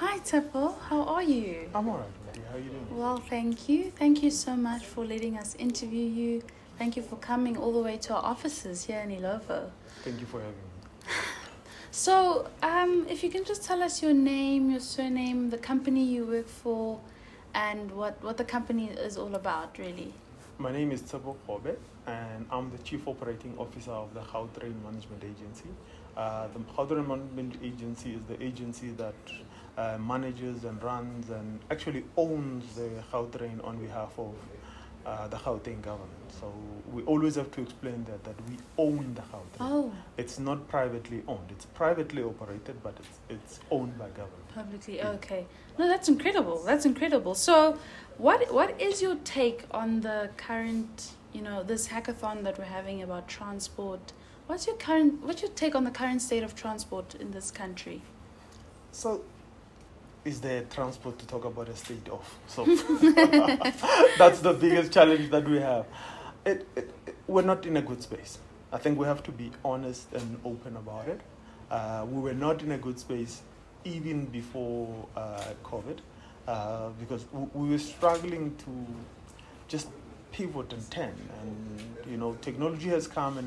Hi Tshepo, how are you? I'm alright, Mati. How are you doing? Well, thank you. Thank you so much for letting us interview you. Thank you for coming all the way to our offices here in Ilovo. Thank you for having me. So, if you can just tell us your name, your surname, the company you work for, and what the company is all about, really. My name is Tshepo Kgobe, and I'm the Chief Operating Officer of the Gautrain Management Agency. The Gautrain Management Agency is the agency that manages and runs and actually owns the Gautrain on behalf of the Gauteng government. So we always have to explain that we own the Gautrain. Oh, It's not privately owned. It's privately operated, but it's owned by government. publicly. Okay. No, that's incredible. That's incredible. So, what is your take on the current, this hackathon that we're having about transport? What's your take on the current state of transport in this country? So, is there transport to talk about a state of? So, that's the biggest challenge that we have. We're not in a good space. I think we have to be honest and open about it. We were not in a good space even before COVID because we were struggling to just pivot and turn. And, technology has come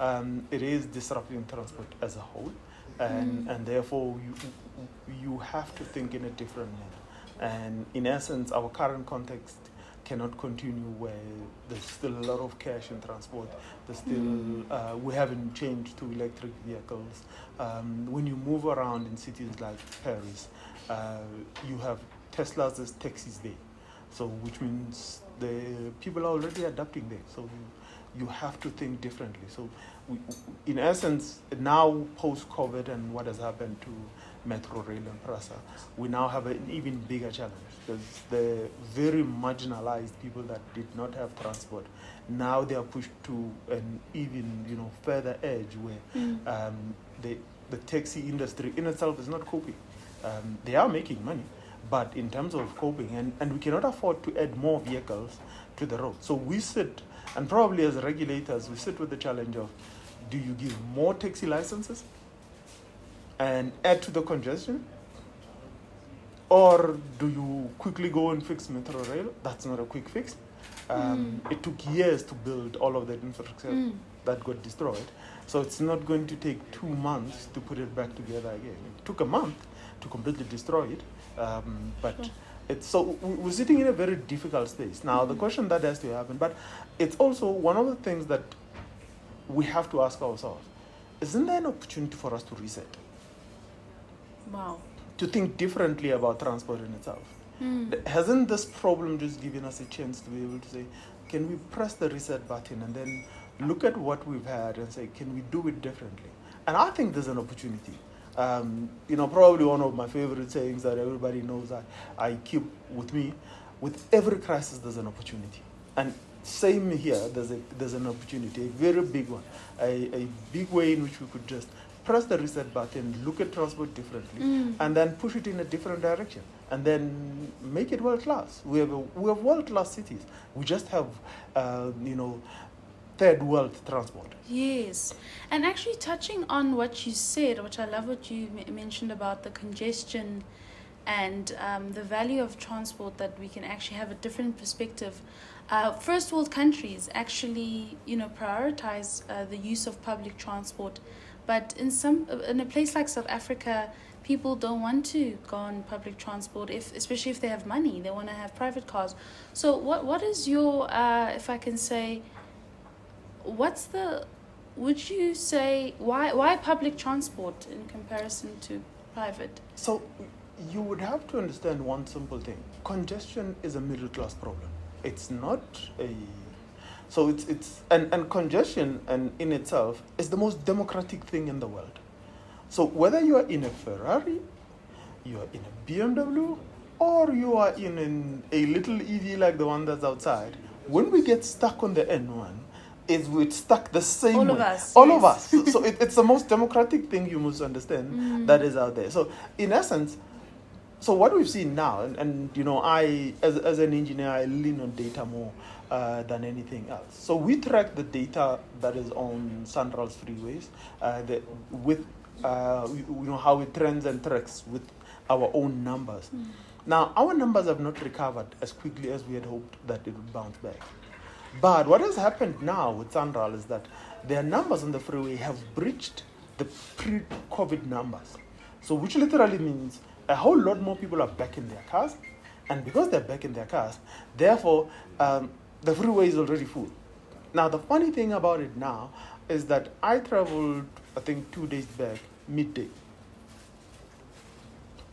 and it is disrupting transport as a whole. And therefore, you have to think in a different manner. And in essence, our current context cannot continue where there's still a lot of cash in transport. There's still we haven't changed to electric vehicles. When you move around in cities like Paris, you have Teslas as taxis there. So which means the people are already adapting there. So you have to think differently. So in essence, now post-COVID and what has happened to Metro Rail and Prasa, we now have an even bigger challenge because the very marginalized people that did not have transport, now they are pushed to an even further edge where the taxi industry in itself is not coping. They are making money, but in terms of coping, and we cannot afford to add more vehicles to the road. So we sit, and probably as regulators, we sit with the challenge of, do you give more taxi licenses and add to the congestion? Or do you quickly go and fix Metro Rail? That's not a quick fix. It took years to build all of that infrastructure that got destroyed. So it's not going to take 2 months to put it back together again. It took a month to completely destroy it. But we're sitting in a very difficult space. Now, the question that has to happen, but it's also one of the things that we have to ask ourselves, isn't there an opportunity for us to reset? Wow. To think differently about transport in itself. Hasn't this problem just given us a chance to be able to say, can we press the reset button and then look at what we've had and say, can we do it differently? And I think there's an opportunity. Probably one of my favorite sayings that everybody knows I keep with me, with every crisis there's an opportunity. And same here, there's an opportunity, a very big one, a big way in which we could just press the reset button, look at transport differently, and then push it in a different direction, and then make it world class. We have world class cities. We just have, third world transport. Yes. And actually touching on what you said, which I love what you mentioned about the congestion and the value of transport, that we can actually have a different perspective. First world countries actually, prioritize the use of public transport. But in a place like South Africa, people don't want to go on public transport, especially if they have money. They want to have private cars. So what is your, if I can say, would you say, why public transport in comparison to private? So you would have to understand one simple thing. Congestion is a middle class problem. It's not and congestion and in itself is the most democratic thing in the world. So whether you are in a Ferrari, you are in a BMW, or you are in a little EV like the one that's outside, when we get stuck on the N1, we're stuck the same all way. Of us, all yes. of us. So it's the most democratic thing you must understand that is out there. So in essence, so what we've seen now, and I, as an engineer, I lean on data more than anything else. So we track the data that is on Sanral's freeways with how it trends and tracks with our own numbers. Now, our numbers have not recovered as quickly as we had hoped that it would bounce back. But what has happened now with Sanral is that their numbers on the freeway have breached the pre-COVID numbers. So which literally means a whole lot more people are back in their cars. And because they're back in their cars, therefore, the freeway is already full. Now, the funny thing about it now is that I traveled, I think, 2 days back, midday.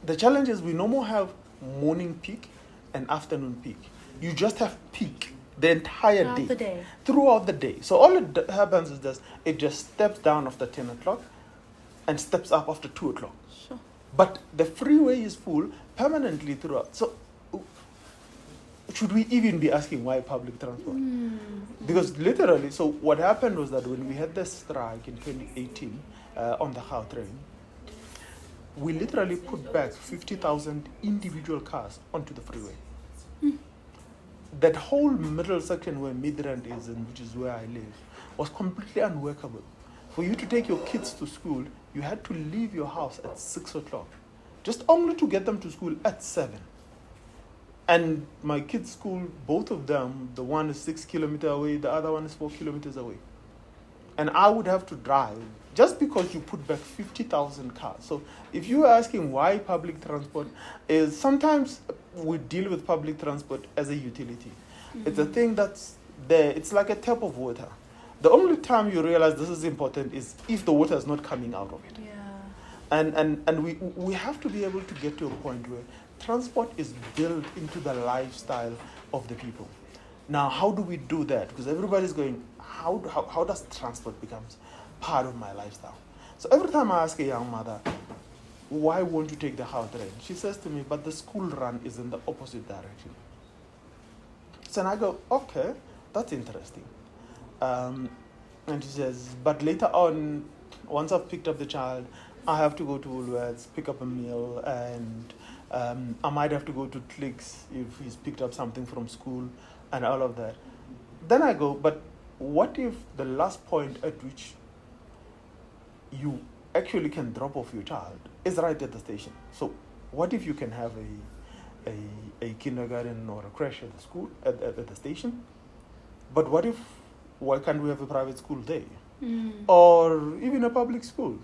The challenge is we no more have morning peak and afternoon peak. You just have peak the entire Throughout day. the day. Throughout the day. So all it happens is that it just steps down after 10 o'clock and steps up after 2 o'clock. Sure. But the freeway is full permanently throughout. So should we even be asking why public transport? Because literally, so what happened was that when we had the strike in 2018 on the Gautrain, we literally put back 50,000 individual cars onto the freeway. That whole middle section where Midrand is, and which is where I live, was completely unworkable. For you to take your kids to school, you had to leave your house at 6 o'clock, just only to get them to school at 7. And my kids' school, both of them, the one is 6 kilometers away, the other one is 4 kilometers away. And I would have to drive just because you put back 50,000 cars. So if you're asking why public transport, is sometimes we deal with public transport as a utility. It's a thing that's there. It's like a tap of water. The only time you realize this is important is if the water is not coming out of it. Yeah. And we have to be able to get to a point where transport is built into the lifestyle of the people. Now, how do we do that? Because everybody's going, how does transport becomes part of my lifestyle? So every time I ask a young mother, why won't you take the Gautrain? She says to me, but the school run is in the opposite direction. So I go, okay, that's interesting. And she says, but later on, once I've picked up the child, I have to go to Woolworths, pick up a meal, and I might have to go to Clicks if he's picked up something from school and all of that. Then I go, but what if the last point at which you actually can drop off your child is right at the station? So what if you can have a kindergarten or a crash at the school, at the station? But why can't we have a private school there? Or even a public school?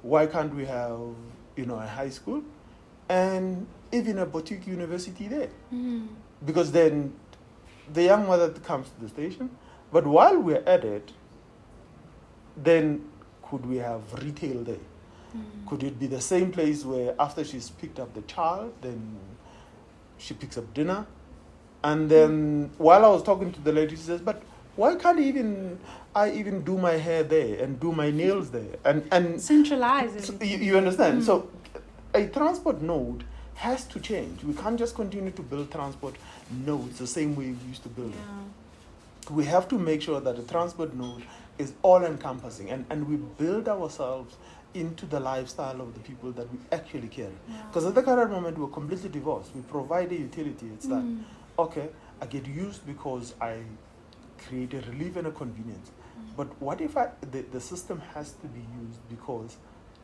Why can't we have, a high school and even a boutique university there? Because then the young mother comes to the station, but while we're at it, then could we have retail there? Could it be the same place where after she's picked up the child, then she picks up dinner? And then while I was talking to the lady, she says, but why can't I even do my hair there and do my nails there? And Centralize so it. you understand? So a transport node has to change. We can't just continue to build transport nodes the same way we used to build them. We have to make sure that the transport node is all-encompassing and we build ourselves into the lifestyle of the people that we actually carry. Because at the current moment, we're completely divorced. We provide a utility. It's that, okay, I get used because I create a relief and a convenience. But what if the system has to be used because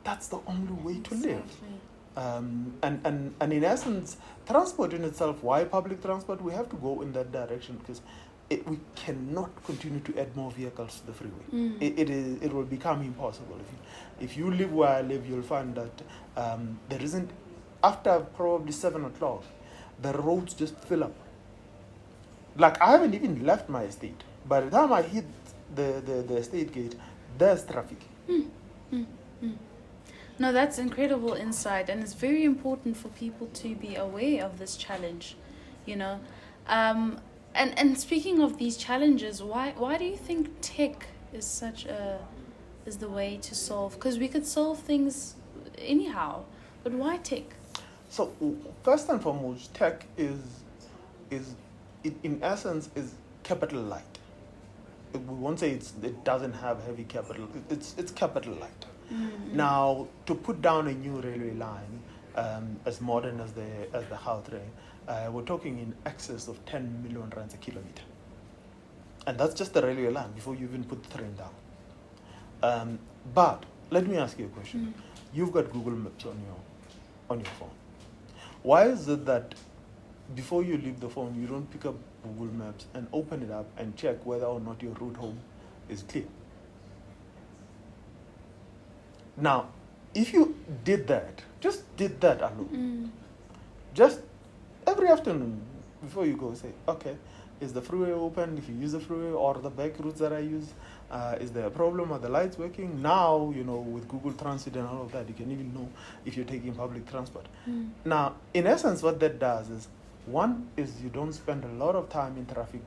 that's the only way to live? And in essence, transport in itself, why public transport? We have to go in that direction because we cannot continue to add more vehicles to the freeway. It will become impossible. If you live where I live, you'll find that there isn't, after probably 7 o'clock, the roads just fill up. Like I haven't even left my estate. By the time I hit the estate gate, there's traffic. No, that's incredible insight, and it's very important for people to be aware of this challenge, And speaking of these challenges, why do you think tech is is the way to solve? Because we could solve things anyhow, but why tech? So first and foremost, tech is in essence is capital light. We won't say it doesn't have heavy capital. It's capital light. Now, to put down a new railway line as modern as the Gautrain, we're talking in excess of 10 million rands a kilometer. And that's just the railway line before you even put the train down. But let me ask you a question. You've got Google Maps on your phone. Why is it that before you leave the phone, you don't pick up Google Maps and open it up and check whether or not your route home is clear? Now, if you did that, just did that alone, just every afternoon before you go, say, okay, is the freeway open? If you use the freeway or the back routes that I use, is there a problem? Are the lights working? Now, with Google Transit and all of that, you can even know if you're taking public transport. Now, in essence, what that does is, one is you don't spend a lot of time in traffic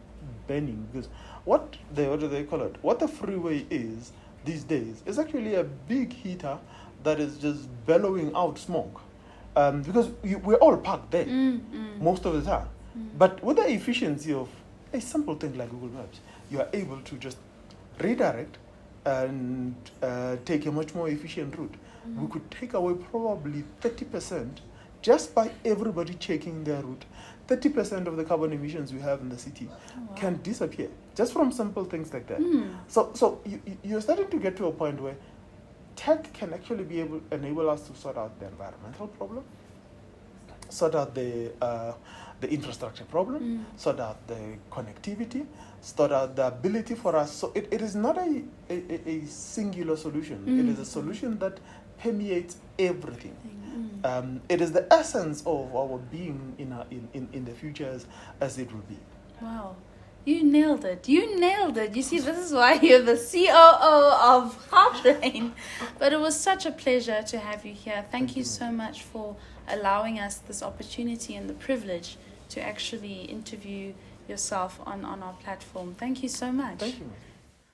burning, because what do they call it? What the freeway is these days is actually a big heater that is just bellowing out smoke. Because we're all parked there most of the time. But with the efficiency of a simple thing like Google Maps, you are able to just redirect and take a much more efficient route. We could take away probably 30% just by everybody checking their route. 30% of the carbon emissions we have in the city can disappear just from simple things like that. So you're starting to get to a point where tech can actually enable us to sort out the environmental problem, sort out the infrastructure problem, sort out the connectivity, sort out the ability for us. So it is not a singular solution. It is a solution that permeates everything. It is the essence of our being in the future as it will be. Wow. You nailed it. You see, this is why you're the COO of Gautrain. But it was such a pleasure to have you here. Thank you so much for allowing us this opportunity and the privilege to actually interview yourself on our platform. Thank you so much. Thank you.